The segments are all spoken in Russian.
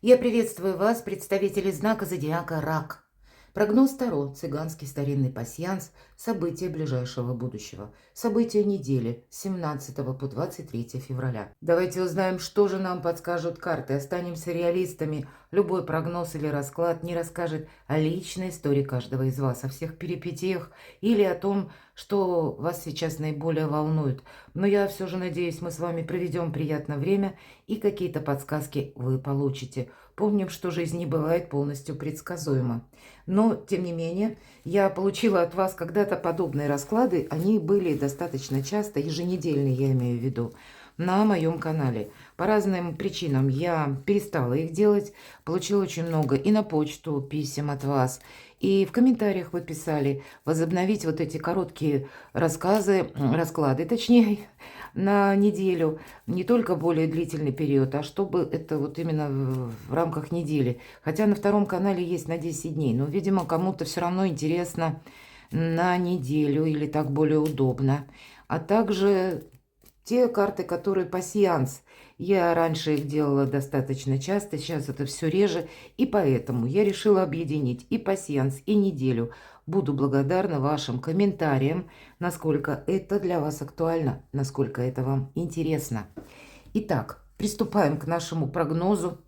Я приветствую вас, представители знака зодиака Рак. Прогноз Таро, цыганский старинный пасьянс, события ближайшего будущего. События недели с 17 по 23 февраля. Давайте узнаем, что же нам подскажут карты. Останемся реалистами. Любой прогноз или расклад не расскажет о личной истории каждого из вас, о всех перипетиях или о том, что вас сейчас наиболее волнует. Но я все же надеюсь, мы с вами проведем приятное время и какие-то подсказки вы получите. Помним, что жизнь не бывает полностью предсказуема. Но, тем не менее, я получила от вас когда-то подобные расклады. Они были достаточно часто, еженедельные я имею в виду, на моем канале. По разным причинам я перестала их делать. Получила очень много и на почту писем от вас, и в комментариях вы писали возобновить вот эти короткие расклады, точнее, на неделю. Не только более длительный период, а чтобы это вот именно в рамках недели. Хотя на втором канале есть на 10 дней. Но, видимо, кому-то все равно интересно на неделю или так более удобно. А также те карты, которые пасьянс. Я раньше их делала достаточно часто, сейчас это все реже. И поэтому я решила объединить и пасьянс, и неделю. Буду благодарна вашим комментариям, насколько это для вас актуально, насколько это вам интересно. Итак, приступаем к нашему прогнозу.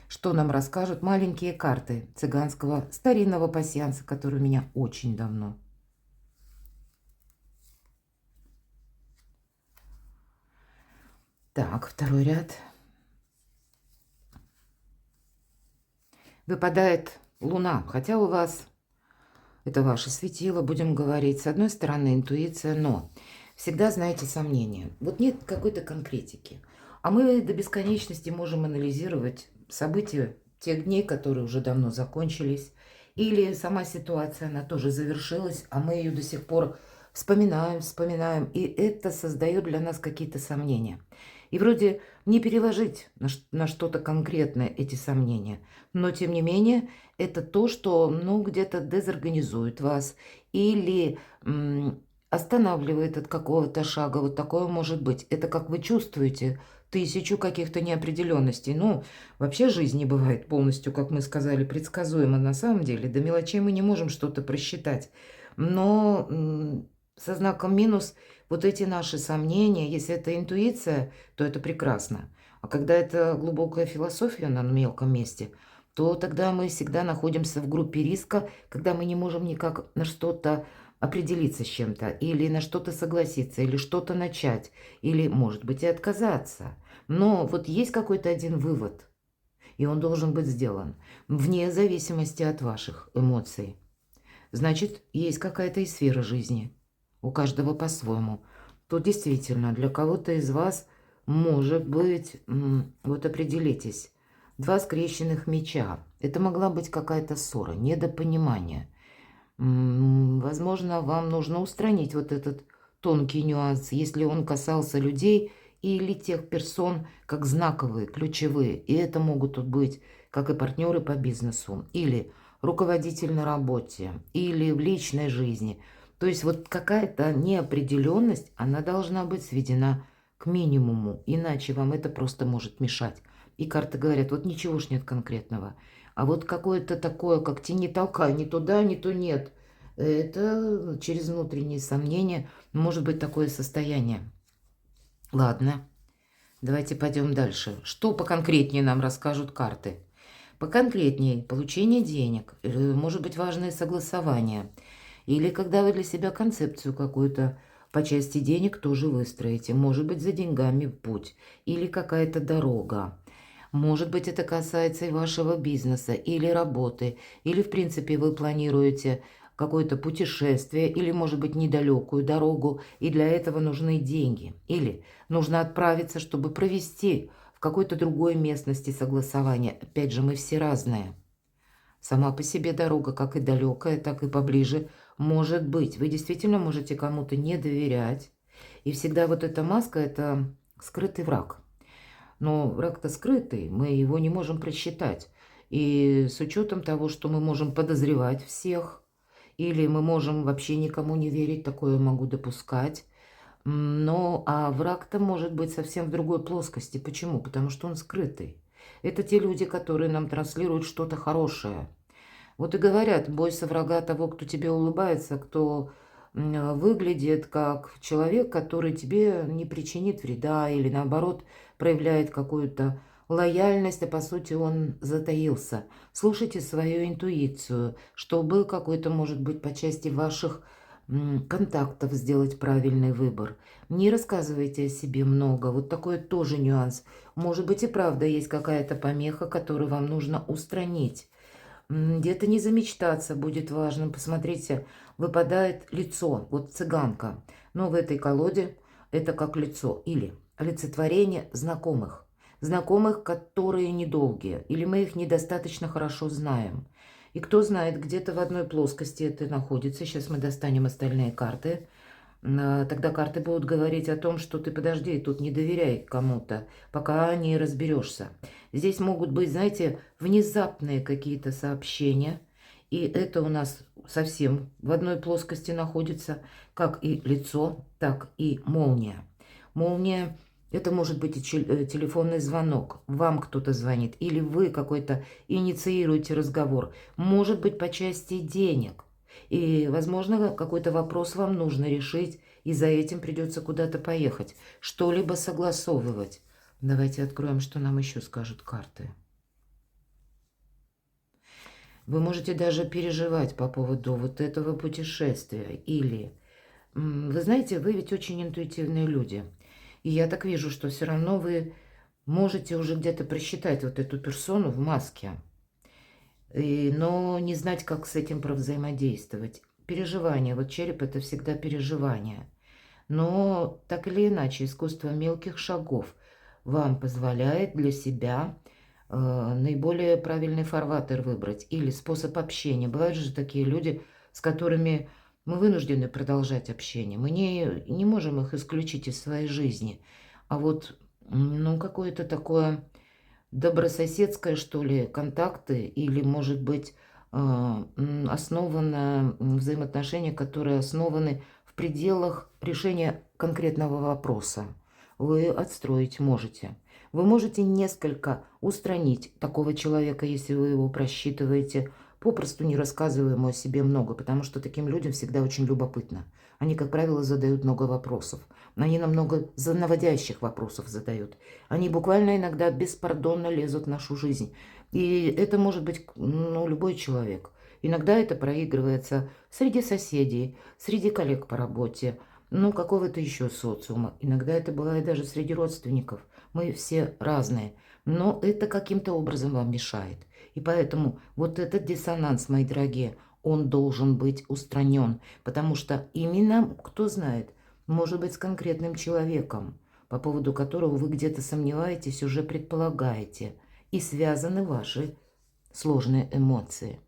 Что нам расскажут маленькие карты цыганского старинного пасьянса, который у меня очень давно. Так, второй ряд. Выпадает Луна, хотя у вас это ваше светило, будем говорить. С одной стороны интуиция, но всегда, знаете, сомнения. Вот нет какой-то конкретики. А мы до бесконечности можем анализировать события тех дней, которые уже давно закончились. Или сама ситуация, она тоже завершилась, а мы ее до сих пор вспоминаем. И это создает для нас какие-то сомнения. И вроде не переложить на что-то конкретное эти сомнения. Но, тем не менее, это то, что, ну, где-то дезорганизует вас или останавливает от какого-то шага. Вот такое может быть. Это как вы чувствуете тысячу каких-то неопределенностей. Ну, вообще жизнь не бывает полностью, как мы сказали, предсказуема на самом деле. До мелочей мы не можем что-то просчитать. Но со знаком минус вот эти наши сомнения, если это интуиция, то это прекрасно. А когда это глубокая философия на мелком месте, то тогда мы всегда находимся в группе риска, когда мы не можем никак на что-то определиться с чем-то, или на что-то согласиться, или что-то начать, или, может быть, и отказаться. Но вот есть какой-то один вывод, и он должен быть сделан вне зависимости от ваших эмоций. Значит, есть какая-то и сфера жизни. У каждого по-своему. Тут действительно для кого-то из вас может быть, вот определитесь, два скрещенных меча. Это могла быть какая-то ссора, недопонимание. Возможно, вам нужно устранить вот этот тонкий нюанс, если он касался людей или тех персон, как знаковые, ключевые. И это могут тут быть как и партнеры по бизнесу, или руководитель на работе, или в личной жизни. То есть вот какая-то неопределенность, она должна быть сведена к минимуму, иначе вам это просто может мешать. И карты говорят, вот ничего ж нет конкретного. А вот какое-то такое, как тяни толкай, ни туда, ни то нет. Это через внутренние сомнения может быть такое состояние. Ладно, давайте пойдем дальше. Что поконкретнее нам расскажут карты? Поконкретнее получение денег, может быть важные согласования. Или когда вы для себя концепцию какую-то по части денег тоже выстроите. Может быть за деньгами в путь. Или какая-то дорога. Может быть, это касается и вашего бизнеса, или работы, или, в принципе, вы планируете какое-то путешествие, или, может быть, недалекую дорогу, и для этого нужны деньги. Или нужно отправиться, чтобы провести в какой-то другой местности согласование. Опять же, мы все разные. Сама по себе дорога, как и далекая, так и поближе, может быть. Вы действительно можете кому-то не доверять. И всегда вот эта маска – это скрытый враг. Но враг-то скрытый, мы его не можем просчитать. И с учетом того, что мы можем подозревать всех, или мы можем вообще никому не верить, такое могу допускать. Но а враг-то может быть совсем в другой плоскости. Почему? Потому что он скрытый. Это те люди, которые нам транслируют что-то хорошее. Вот и говорят, бойся врага того, кто тебе улыбается, кто выглядит как человек, который тебе не причинит вреда или наоборот проявляет какую-то лояльность, а по сути он затаился. Слушайте свою интуицию, чтобы какой-то, может быть, по части ваших контактов сделать правильный выбор. Не рассказывайте о себе много, вот такой тоже нюанс. Может быть и правда есть какая-то помеха, которую вам нужно устранить. Где-то не замечтаться будет важным. Посмотрите, выпадает лицо, вот цыганка. Но в этой колоде это как лицо или олицетворение знакомых. Знакомых, которые недолгие, или мы их недостаточно хорошо знаем. И кто знает, где-то в одной плоскости это находится. Сейчас мы достанем остальные карты. Тогда карты будут говорить о том, что ты подожди, тут не доверяй кому-то, пока не разберешься. Здесь могут быть, знаете, внезапные какие-то сообщения, и это у нас совсем в одной плоскости находится, как и лицо, так и молния. Молния – это может быть и телефонный звонок, вам кто-то звонит, или вы какой-то инициируете разговор, может быть по части денег. И, возможно, какой-то вопрос вам нужно решить, и за этим придется куда-то поехать, что-либо согласовывать. Давайте откроем, что нам еще скажут карты. Вы можете даже переживать по поводу вот этого путешествия. Или, вы знаете, вы ведь очень интуитивные люди. И я так вижу, что все равно вы можете уже где-то просчитать вот эту персону в маске. Но не знать, как с этим взаимодействовать. Переживание. Вот череп – это всегда переживание. Но так или иначе, искусство мелких шагов вам позволяет для себя наиболее правильный фарватер выбрать или способ общения. Бывают же такие люди, с которыми мы вынуждены продолжать общение. Мы не можем их исключить из своей жизни. А вот ну, какое-то такое добрососедское, что ли, контакты или, может быть, основано взаимоотношения, которые основаны в пределах решения конкретного вопроса. Вы отстроить можете. Вы можете несколько устранить такого человека, если вы его просчитываете, попросту не рассказывая ему о себе много, потому что таким людям всегда очень любопытно. Они, как правило, задают много вопросов. Они намного наводящих вопросов задают. Они буквально иногда беспардонно лезут в нашу жизнь. И это может быть ну, любой человек. Иногда это проигрывается среди соседей, среди коллег по работе, ну, какого-то еще социума. Иногда это бывает даже среди родственников. Мы все разные. Но это каким-то образом вам мешает. И поэтому вот этот диссонанс, мои дорогие, он должен быть устранен. Потому что именно, кто знает, может быть, с конкретным человеком, по поводу которого вы где-то сомневаетесь, уже предполагаете. И связаны ваши сложные эмоции.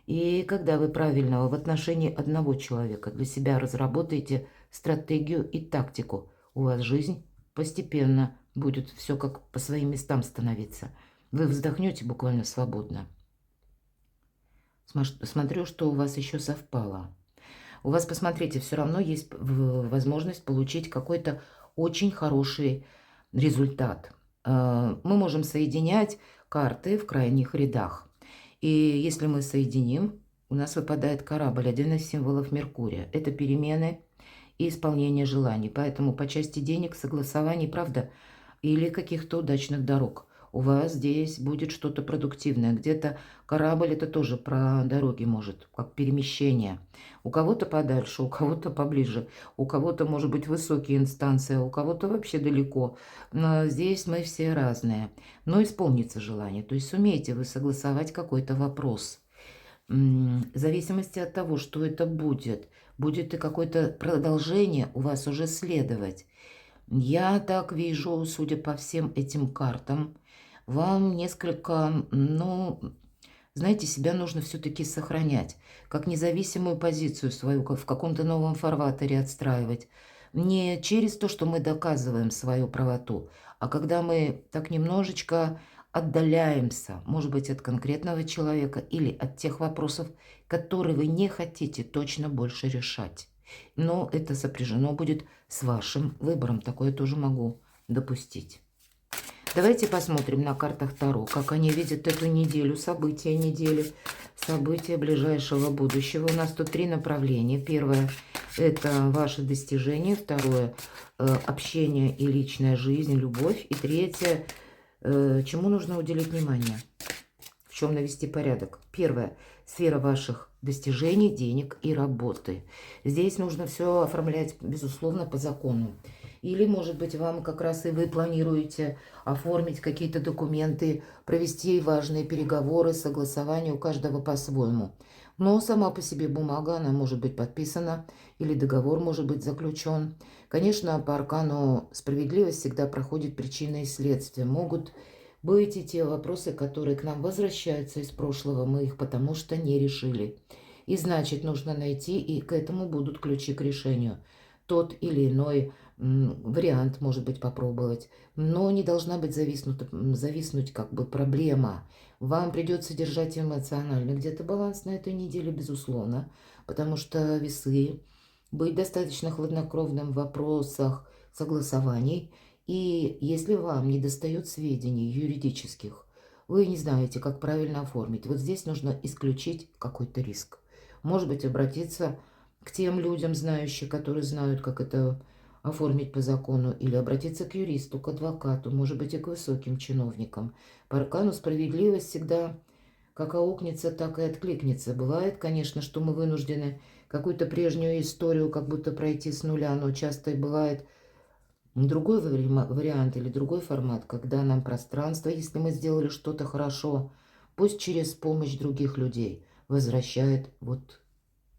И когда вы правильного в отношении одного человека для себя разработаете стратегию и тактику, у вас жизнь постепенно будет все как по своим местам становиться. Вы вздохнете буквально свободно. Смотрю, что у вас еще совпало. У вас, посмотрите, все равно есть возможность получить какой-то очень хороший результат. Мы можем соединять карты в крайних рядах. И если мы соединим, у нас выпадает корабль, один из символов Меркурия. Это перемены и исполнение желаний. Поэтому по части денег, согласований, правда, или каких-то удачных дорог. У вас здесь будет что-то продуктивное. Где-то корабль – это тоже про дороги может, как перемещение. У кого-то подальше, у кого-то поближе, у кого-то, может быть, высокие инстанции, у кого-то вообще далеко. Но здесь мы все разные. Но исполнится желание. То есть сумеете вы согласовать какой-то вопрос. В зависимости от того, что это будет, будет и какое-то продолжение у вас уже следовать. Я так вижу, судя по всем этим картам, вам несколько, ну, знаете, себя нужно все-таки сохранять, как независимую позицию свою, как в каком-то новом фарватере отстраивать. Не через то, что мы доказываем свою правоту, а когда мы так немножечко отдаляемся, может быть, от конкретного человека или от тех вопросов, которые вы не хотите точно больше решать. Но это сопряжено будет с вашим выбором. Такое тоже могу допустить. Давайте посмотрим на картах Таро, как они видят эту неделю, события недели, события ближайшего будущего. У нас тут 3 направления. Первое – это ваши достижения. Второе – общение и личная жизнь, любовь. И третье – чему нужно уделить внимание, в чем навести порядок. Первое – сфера ваших достижений, денег и работы. Здесь нужно все оформлять, безусловно, по закону. Или, может быть, вам как раз и вы планируете оформить какие-то документы, провести важные переговоры, согласования у каждого по-своему. Но сама по себе бумага, она может быть подписана, или договор может быть заключен. Конечно, по аркану справедливость всегда проходит причины и следствия. Могут быть и те вопросы, которые к нам возвращаются из прошлого, мы их потому что не решили. И значит, нужно найти, и к этому будут ключи к решению. Тот или иной вариант, может быть, попробовать. Но не должна быть зависнуть как бы проблема. Вам придется держать эмоционально где-то баланс на этой неделе, безусловно. Потому что весы, быть достаточно хладнокровным в вопросах согласований. И если вам не достает сведений юридических, вы не знаете, как правильно оформить, вот здесь нужно исключить какой-то риск. Может быть, обратиться к тем людям, знающим, которые знают, как это оформить по закону, или обратиться к юристу, к адвокату, может быть, и к высоким чиновникам. По аркану справедливость всегда как аукнется, так и откликнется. Бывает, конечно, что мы вынуждены какую-то прежнюю историю как будто пройти с нуля, но часто и бывает другой вариант или другой формат, когда нам пространство, если мы сделали что-то хорошо, пусть через помощь других людей, возвращает вот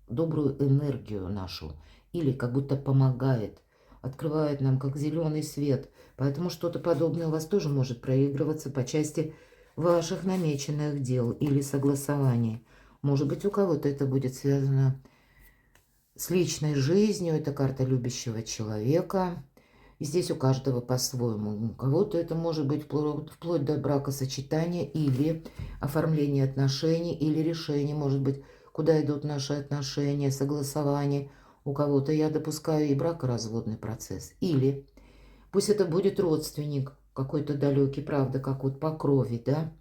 добрую энергию нашу или как будто помогает, открывает нам как зеленый свет. Поэтому что-то подобное у вас тоже может проигрываться по части ваших намеченных дел или согласований. Может быть, у кого-то это будет связано с личной жизнью, это карта любящего человека. И здесь у каждого по-своему. У кого-то это может быть вплоть до бракосочетания или оформления отношений, или решения, может быть, куда идут наши отношения, согласования. У кого-то я допускаю и бракоразводный процесс. Или пусть это будет родственник какой-то далекий, правда, как вот по крови, да.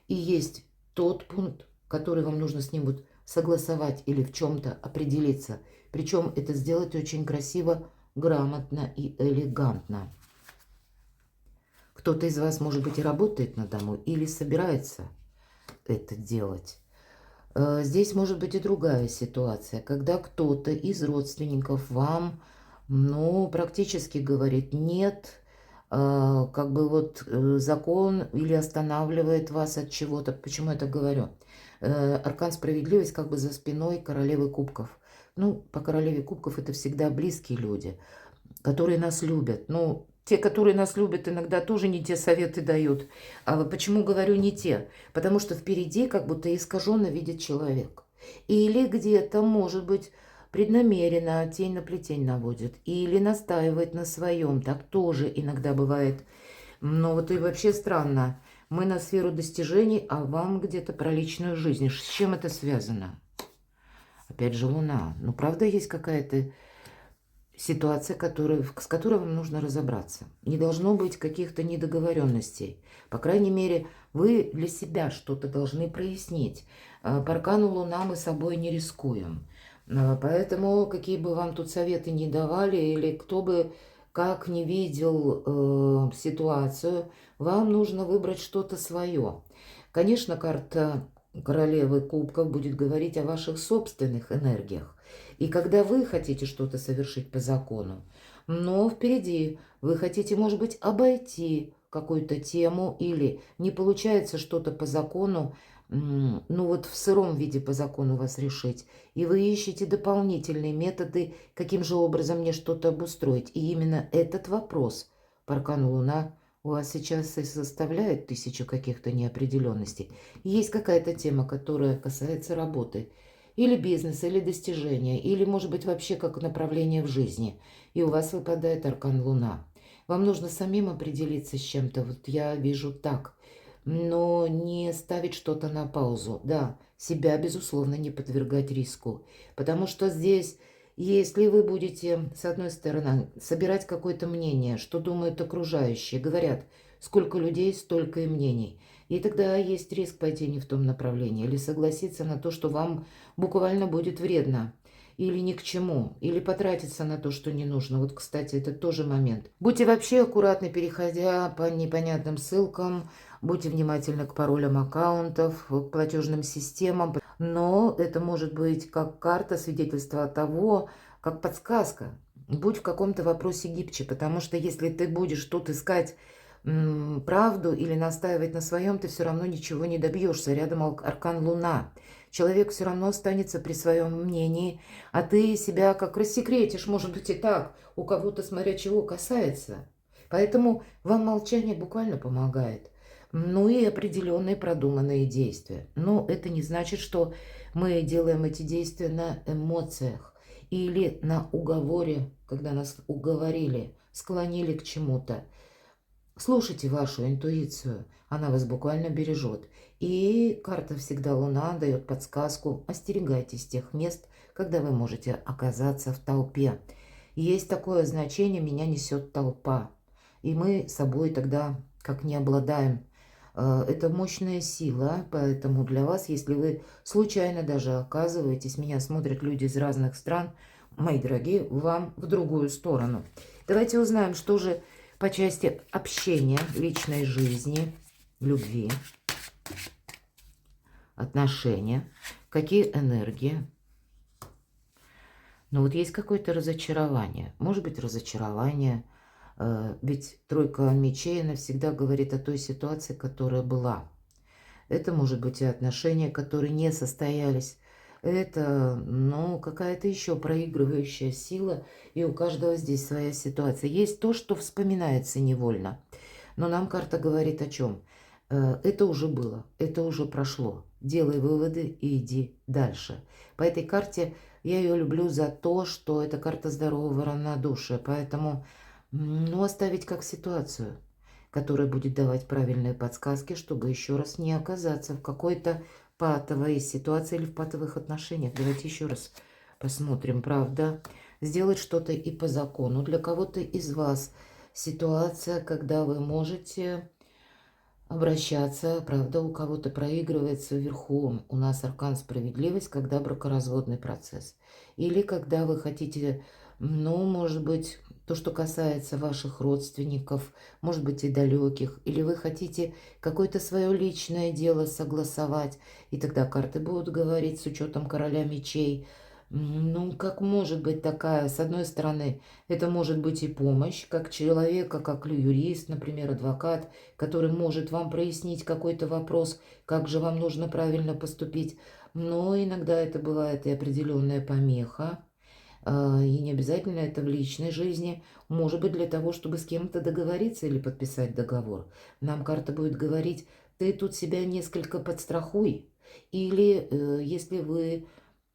И есть тот пункт, который вам нужно с ним вот согласовать или в чем-то определиться. Причем это сделать очень красиво, грамотно и элегантно. Кто-то из вас, может быть, и работает на дому, или собирается это делать. Здесь может быть и другая ситуация, когда кто-то из родственников вам, ну, практически говорит «нет», как бы вот закон или останавливает вас от чего-то. Почему я так говорю? Аркан справедливость как бы за спиной королевы кубков. Ну, по королеве кубков это всегда близкие люди, которые нас любят. Ну, те, которые нас любят, иногда тоже не те советы дают. А вот почему говорю не те? Потому что впереди как будто искаженно видит человек. Или где-то, может быть, преднамеренно тень на плетень наводит. Или настаивает на своем. Так тоже иногда бывает. Но вот и вообще странно. Мы на сферу достижений, а вам где-то про личную жизнь. С чем это связано? Опять же, Луна. Ну, правда, есть какая-то ситуация, с которой вам нужно разобраться. Не должно быть каких-то недоговоренностей. По крайней мере, вы для себя что-то должны прояснить. По аркану Луна мы собой не рискуем. Поэтому, какие бы вам тут советы ни давали, или кто бы как не видел ситуацию, вам нужно выбрать что-то свое. Конечно, карта королевы кубков будет говорить о ваших собственных энергиях. И когда вы хотите что-то совершить по закону, но впереди вы хотите, может быть, обойти какую-то тему или не получается что-то по закону, ну вот в сыром виде по закону вас решить, и вы ищете дополнительные методы, каким же образом мне что-то обустроить. И именно этот вопрос по аркану Луна у вас сейчас и составляет 1000 каких-то неопределенностей. Есть какая-то тема, которая касается работы, или бизнеса, или достижения, или, может быть, вообще как направление в жизни. И у вас выпадает аркан Луна. Вам нужно самим определиться с чем-то. Вот я вижу так. Но не ставить что-то на паузу. Да, себя, безусловно, не подвергать риску. Потому что здесь, если вы будете, с одной стороны, собирать какое-то мнение, что думают окружающие, говорят, Сколько людей, столько и мнений. И тогда есть риск пойти не в том направлении или согласиться на то, что вам буквально будет вредно или ни к чему, или потратиться на то, что не нужно. Вот, кстати, это тоже момент. Будьте вообще аккуратны, переходя по непонятным ссылкам, будьте внимательны к паролям аккаунтов, к платежным системам. Но это может быть как карта свидетельства того, как подсказка. Будь в каком-то вопросе гибче, потому что если ты будешь тут искать правду или настаивать на своем, ты все равно ничего не добьешься. Рядом аркан Луна. Человек все равно останется при своем мнении, а ты себя как рассекретишь, может быть и так, у кого-то смотря чего касается. Поэтому вам молчание буквально помогает. Ну и определенные продуманные действия. Но это не значит, что мы делаем эти действия на эмоциях или на уговоре, когда нас уговорили, склонили к чему-то. Слушайте вашу интуицию, она вас буквально бережет. И карта всегда Луна дает подсказку: остерегайтесь тех мест, когда вы можете оказаться в толпе. Есть такое значение: меня несет толпа. И мы собой тогда как не обладаем. Это мощная сила, поэтому для вас, если вы случайно даже оказываетесь, меня смотрят люди из разных стран, мои дорогие, вам в другую сторону. Давайте узнаем, что же по части общения, личной жизни, любви, отношения, какие энергии. Ну вот есть какое-то разочарование. Может быть, разочарование, ведь тройка мечей навсегда говорит о той ситуации, которая была. Это может быть и отношения, которые не состоялись. Это, ну, какая-то еще проигрывающая сила, и у каждого здесь своя ситуация. Есть то, что вспоминается невольно. Но нам карта говорит о чем? Это уже было, это уже прошло. Делай выводы и иди дальше. По этой карте я ее люблю за то, что это карта здорового равнодушия. Поэтому, ну, оставить как ситуацию, которая будет давать правильные подсказки, чтобы еще раз не оказаться в какой-то патовой ситуации или в патовых отношениях. Давайте еще раз посмотрим, правда. Сделать что-то и по закону. Для кого-то из вас ситуация, когда вы можете обращаться, правда, у кого-то проигрывается вверху. У нас аркан справедливость, когда бракоразводный процесс. Или когда вы хотите, ну, может быть, то, что касается ваших родственников, может быть, и далеких, или вы хотите какое-то свое личное дело согласовать, и тогда карты будут говорить с учетом короля мечей. Ну, как может быть такая, с одной стороны, это может быть и помощь, как человека, как юрист, например, адвокат, который может вам прояснить какой-то вопрос, как же вам нужно правильно поступить. Но иногда это бывает и определенная помеха, и не обязательно это в личной жизни. Может быть, для того, чтобы с кем-то договориться или подписать договор. Нам карта будет говорить: ты тут себя несколько подстрахуй. Или если вы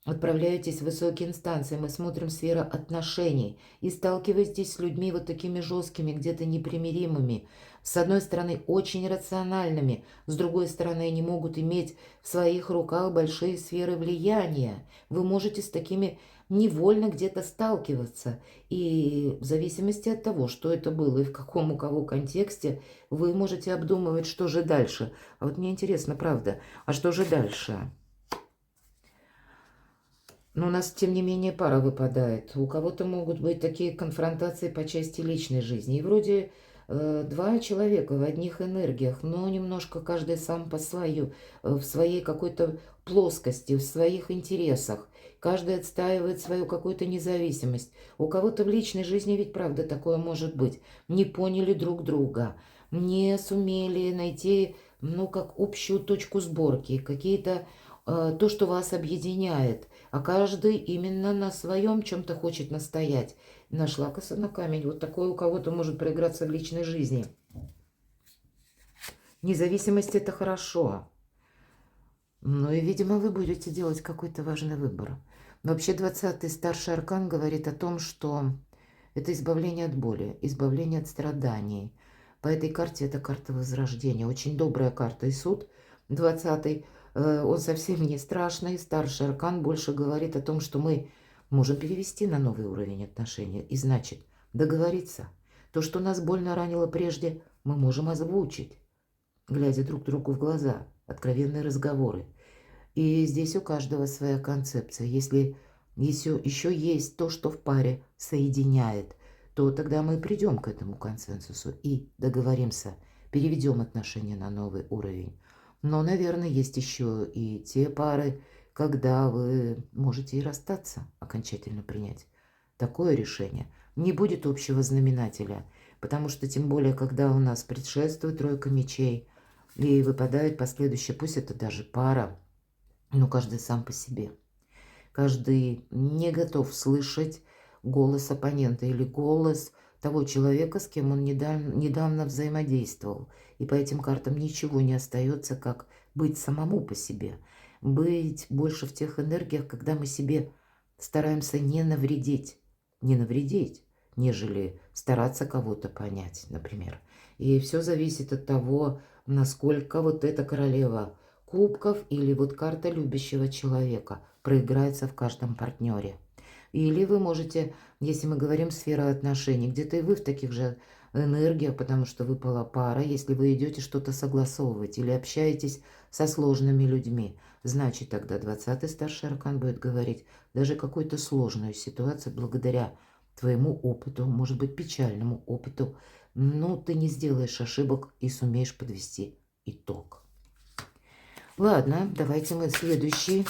отправляетесь в высокие инстанции, мы смотрим сфера отношений и сталкиваетесь с людьми вот такими жесткими, где-то непримиримыми, с одной стороны очень рациональными, с другой стороны они могут иметь в своих руках большие сферы влияния. Вы можете с такими невольно где-то сталкиваться, и в зависимости от того, что это было и в каком у кого контексте, вы можете обдумывать, что же дальше. А вот мне интересно, правда, а что же дальше? Но у нас, тем не менее, пара выпадает. У кого-то могут быть такие конфронтации по части личной жизни. И вроде два человека в одних энергиях, но немножко каждый сам по свою, в своей какой-то плоскости, в своих интересах. Каждый отстаивает свою какую-то независимость. У кого-то в личной жизни ведь, правда, такое может быть. Не поняли друг друга, не сумели найти, ну, как общую точку сборки, какие-то то, что вас объединяет, а каждый именно на своем чем-то хочет настоять. Нашла коса на камень. Вот такое у кого-то может проиграться в личной жизни. Независимость – это хорошо. Ну и, видимо, вы будете делать какой-то важный выбор. Вообще 20-й старший аркан говорит о том, что это избавление от боли, избавление от страданий. По этой карте это карта возрождения. Очень добрая карта. И суд 20-й, он совсем не страшный. Старший аркан больше говорит о том, что мы можем перевести на новый уровень отношений. И значит, договориться. То, что нас больно ранило прежде, мы можем озвучить, глядя друг другу в глаза, откровенные разговоры. И здесь у каждого своя концепция. Если еще есть то, что в паре соединяет, то тогда мы придем к этому консенсусу и договоримся, переведем отношения на новый уровень. Но, наверное, есть еще и те пары, когда вы можете и расстаться, окончательно принять такое решение. Не будет общего знаменателя, потому что тем более, когда у нас предшествует тройка мечей и выпадает последующее, пусть это даже пара, но каждый сам по себе. Каждый не готов слышать голос оппонента или голос того человека, с кем он недавно взаимодействовал. И по этим картам ничего не остается, как быть самому по себе. Быть больше в тех энергиях, когда мы себе стараемся не навредить, нежели стараться кого-то понять, например. И все зависит от того, насколько вот эта королева кубков или вот карта любящего человека проиграется в каждом партнере. Или вы можете, если мы говорим сфера отношений, где-то и вы в таких же энергиях, потому что выпала пара, если вы идете что-то согласовывать или общаетесь со сложными людьми, значит тогда 20-й старший аркан будет говорить даже какую-то сложную ситуацию благодаря твоему опыту, может быть печальному опыту, но ты не сделаешь ошибок и сумеешь подвести итог. Ладно, давайте мы следующий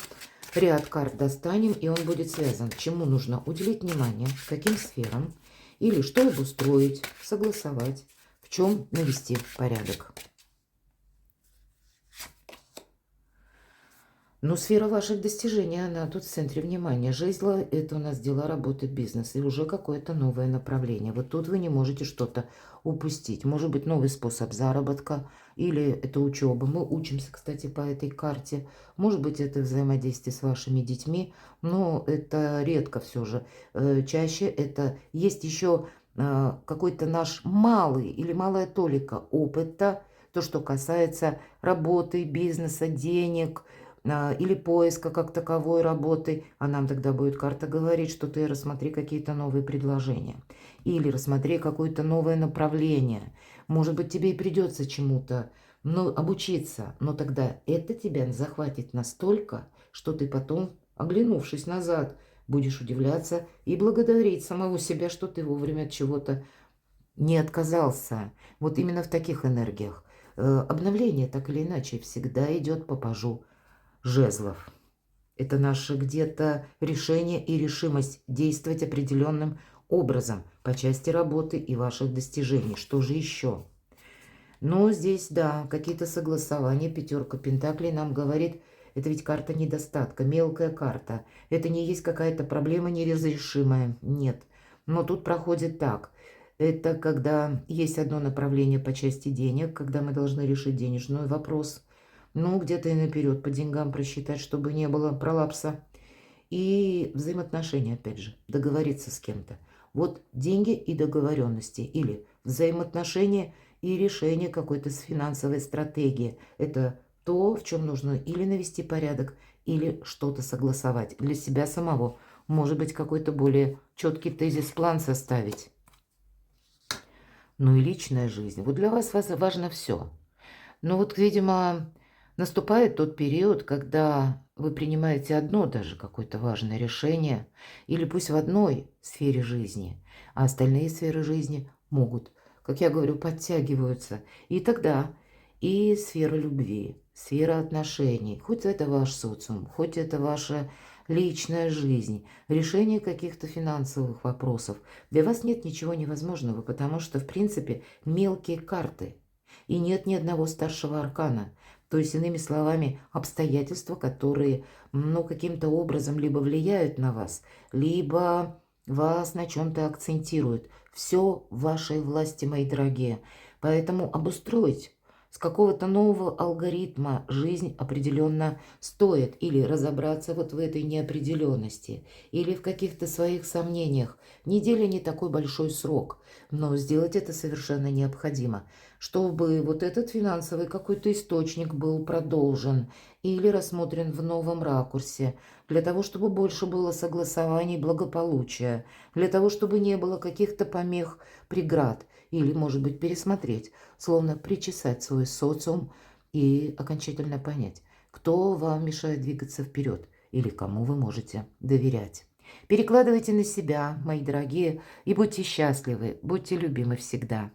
ряд карт достанем, и он будет связан. Чему нужно уделить внимание, каким сферам, или что обустроить, согласовать, в чем навести порядок. Но сфера ваших достижений, она тут в центре внимания. Жезла – это у нас дела, работы, бизнес. И уже какое-то новое направление. Вот тут вы не можете что-то упустить. Может быть, новый способ заработка. Или это учеба. Мы учимся, кстати, по этой карте. Может быть, это взаимодействие с вашими детьми. Но это редко все же. Чаще это есть еще какой-то наш малый или малая толика опыта. То, что касается работы, бизнеса, денег – или поиска как таковой работы, а нам тогда будет карта говорить, что ты рассмотри какие-то новые предложения. Или рассмотри какое-то новое направление. Может быть, тебе и придется чему-то обучиться, но тогда это тебя захватит настолько, что ты потом, оглянувшись назад, будешь удивляться и благодарить самого себя, что ты вовремя от чего-то не отказался. Вот именно в таких энергиях. Обновление так или иначе всегда идет по пажу жезлов. Это наше где-то решение и решимость действовать определенным образом по части работы и ваших достижений. Что же еще? Но здесь, да, какие-то согласования. Пятерка пентаклей нам говорит, это ведь карта недостатка, мелкая карта. Это не есть какая-то проблема неразрешимая. Нет. Но тут проходит так. Это когда есть одно направление по части денег, когда мы должны решить денежный вопрос. Ну, где-то и наперед по деньгам просчитать, чтобы не было пролапса. И взаимоотношения, опять же, договориться с кем-то. Вот деньги и договоренности. Или взаимоотношения и решение какой-то финансовой стратегии. Это то, в чем нужно или навести порядок, или что-то согласовать для себя самого. Может быть, какой-то более четкий тезис-план составить. Ну и личная жизнь. Вот для вас важно все. Но вот, видимо, наступает тот период, когда вы принимаете одно даже какое-то важное решение, или пусть в одной сфере жизни, а остальные сферы жизни могут, как я говорю, подтягиваются. И тогда и сфера любви, сфера отношений, хоть это ваш социум, хоть это ваша личная жизнь, решение каких-то финансовых вопросов. Для вас нет ничего невозможного, потому что, в принципе, мелкие карты. И нет ни одного старшего аркана. То есть, иными словами, обстоятельства, которые, каким-то образом либо влияют на вас, либо вас на чем-то акцентируют. Все в вашей власти, мои дорогие. Поэтому обустроить с какого-то нового алгоритма жизнь определенно стоит. Или разобраться вот в этой неопределенности, или в каких-то своих сомнениях. Неделя не такой большой срок, но сделать это совершенно необходимо, чтобы вот этот финансовый какой-то источник был продолжен или рассмотрен в новом ракурсе, для того, чтобы больше было согласований благополучия, для того, чтобы не было каких-то помех, преград, или, может быть, пересмотреть, словно причесать свой социум и окончательно понять, кто вам мешает двигаться вперед или кому вы можете доверять. Перекладывайте на себя, мои дорогие, и будьте счастливы, будьте любимы всегда.